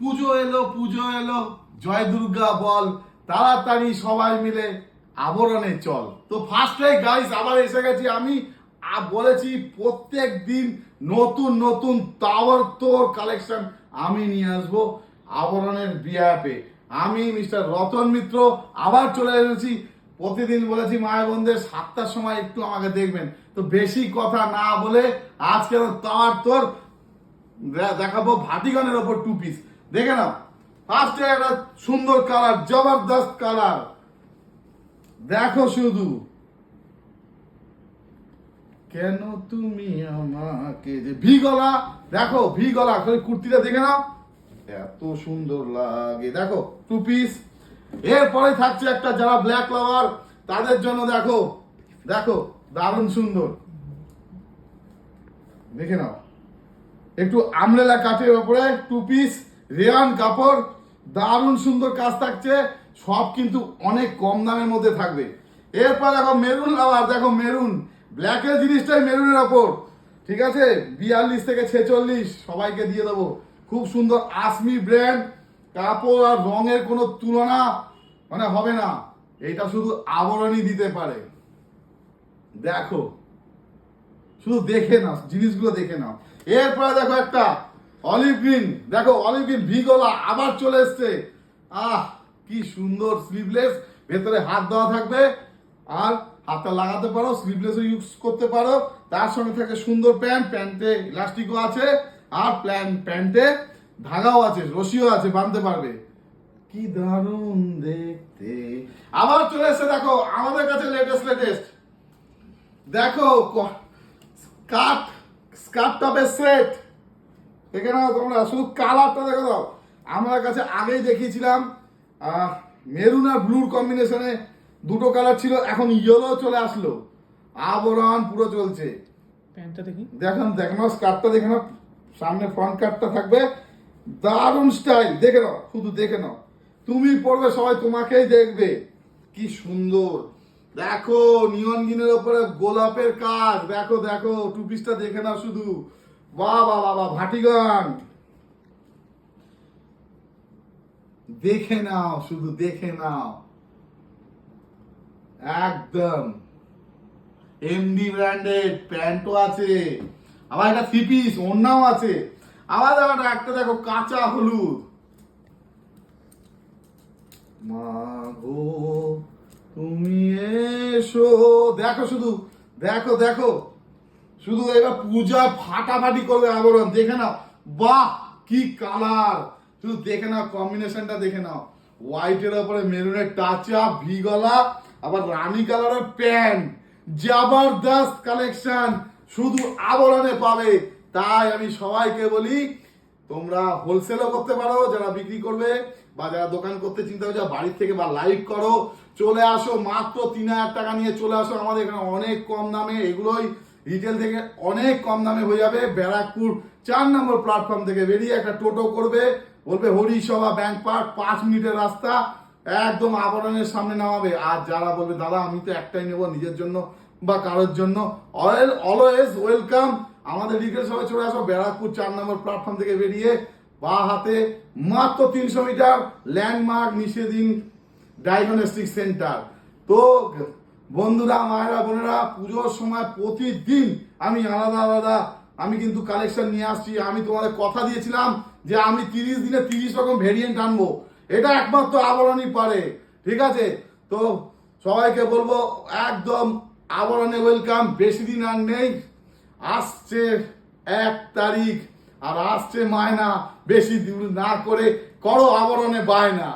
পুজো এলো, পুজো এলো, জয় দুর্গা বল, তাড়াতাড়ি সবাই মিলে আবরণে চল। তো ফার্স্টে গাইস আবার এসে গেছি আমি। বলেছি প্রত্যেক দিন নতুন নতুন তাবড়তোড় কালেকশন আমি নিয়ে আসবো আবরণের বিয়াপে। আমি মিস্টার রতন মিত্র আবার চলে এসেছি। প্রতিদিন বলেছি মায়ের বোনদের 7টার সময় একটু আমাকে দেখবেন। তো বেশি কথা না বলে আজকে তাবড়তোড় দেখাবো ভাটিগনের ওপর 2 পিস। দেখে নাও, ফার্স্টে একটা সুন্দর কালার, জবরদস্ত কালার, দেখো শুধু। কেন তুমি আমাকে যে ভি গলা, দেখো ভি গলা কুর্তিটা দেখে নাও, এত সুন্দর লাগে। দেখো 2 পিস। এরপরে থাকছে একটা, যারা ব্ল্যাক লাভার তাদের জন্য দেখো, দেখো দারুণ সুন্দর, দেখে নাও, একটু আমলেলা কাঠের উপরে 2 পিস, রেয়ান কাপড়, দারুণ সুন্দর কাজ থাকছে। সব কিন্তু অনেক কম দামের মধ্যে থাকবে। এরপর দেখো মেরুন লাভার, দেখো মেরুন, ব্ল্যাকের জিনিসটাই মেরুনের ওপর, ঠিক আছে, 42 থেকে 46 সবাইকে দিয়ে দেবো। খুব সুন্দর আসমি ব্র্যান্ড, কাপড় আর রঙের কোনো তুলনা মানে হবে না। এটা শুধু আবরণই দিতে পারে। দেখো শুধু দেখে নাও, জিনিসগুলো দেখে নাও। এরপরে দেখো একটা অলিভ গ্রিন, দেখো অলিভ গ্রিন ভি গলা আবার চলে এসছে। কি সুন্দর, স্লিভলেস, ভেতরে হাত দেওয়া থাকবে আর হাতটা লাগাতে পারো, স্লিভলেসও ইউজ করতে পারো। তার সঙ্গে থাকে সুন্দর প্যান্ট, প্যান্টে ইলাস্টিকও আছে আর প্যান্টে ধাগাও আছে, রশিও আছে, বাঁধতে পারবে। কি দারুণ দেখতে। আবার চলে এসছে দেখো আমাদের কাছে লেটেস্ট দেখো স্কার্ট টপের সেট। দেখে নাও তোমরা, শুধু কালারটা দেখো দাও। আমার কাছে আগেই দেখিয়েছিলাম মেরুন আর ব্লুর কম্বিনেশনে দুটো কালার ছিল, এখন ইয়েলো চলে আসলো, আবরণ পুরো চলছে। প্যান্টটা দেখি, দেখো নাও স্কার্টটা দেখে নাও, সামনে ফ্রন্ট কাটটা থাকবে, দারুণ স্টাইল। দেখে নাও, শুধু দেখে নাও, তুমি পড়বে সবাই তোমাকেই দেখবে। কি সুন্দর, দেখো নিয়ন গিনের উপরে গোলাপের কাজ, দেখো দেখো 2 পিসটা দেখে নাও শুধু, বাহ বাহ বাহ, ভাটিগন দেখে নাও, শুধু দেখে নাও, একদম এমডি ব্র্যান্ডেড প্যান্টও আছে, আবার একটা 3 পিস ওড়নাও আছে। আবার দেখো একটা, দেখো কাঁচা হলুদ, মা গো তুমি এসো, দেখো শুধু, দেখো দেখো শুধু, এবার পূজা ফাটাফাটি করবে আবরণ। দেখে নাও, বাহ কি কালার, শুধু দেখে নাও, কম্বিনেশনটা দেখে নাও, হোয়াইটের উপরে মেরুনের টাচ আপ, ভি গলা, আবার রানী কালারের প্যান্ট, জবরদস্ত কালেকশন শুধু আবরণে পাবে। তাই আমি সবাইকে বলি, তোমরা হোলসেলও করতে পারো, যারা বিক্রি করবে বা যারা দোকান করতে চিন্তা করছে বাড়ির থেকে, বা লাইভ করো, চলে আসো, মাত্র 3000 টাকা নিয়ে চলে আসো আমাদের এখানে, অনেক কম দামে। এগুলোই রিটেল থেকে অনেক কম দামে হয়ে যাবে। ব্যারাকপুর 4 নম্বর প্ল্যাটফর্ম থেকে বেরিয়ে একটা টোটো করবে, বলবে হরিসভা ব্যাংক পার্ক, 5 মিনিটের রাস্তা, একদম আবরণের সামনে নামাবে। আর যারা বলবে দাদা আমি তো একটাই নেবো নিজের জন্য বা কারোর জন্য, অলওয়েজ ওয়েলকাম। আমাদের রিটেল সবাই চলে আসো, ব্যারাকপুর 4 নম্বর প্ল্যাটফর্ম থেকে বেরিয়ে বা হাতে মাত্র 300 মিটার, ল্যান্ডমার্ক নিষেদিন ডায়াগনস্টিক সেন্টার। তো বন্ধুরা, মায়েরা, বোনেরা, পুজোর সময় প্রতিদিন আমি আলাদা আলাদা আমি কিন্তু কালেকশন নিয়ে আসছি। আমি তোমাদের কথা দিয়েছিলাম যে আমি 30 দিনে 30 রকম ভেরিয়েন্ট আনবো, এটা একমাত্র আবরণই পারে, ঠিক আছে। তো সবাইকে বলবো একদম আবরণে ওয়েলকাম। বেশি দিন আর নেই, আসছে 1 তারিখ আর আসছে মায়না, বেশি দূর না করে করো আবরণে বায়না।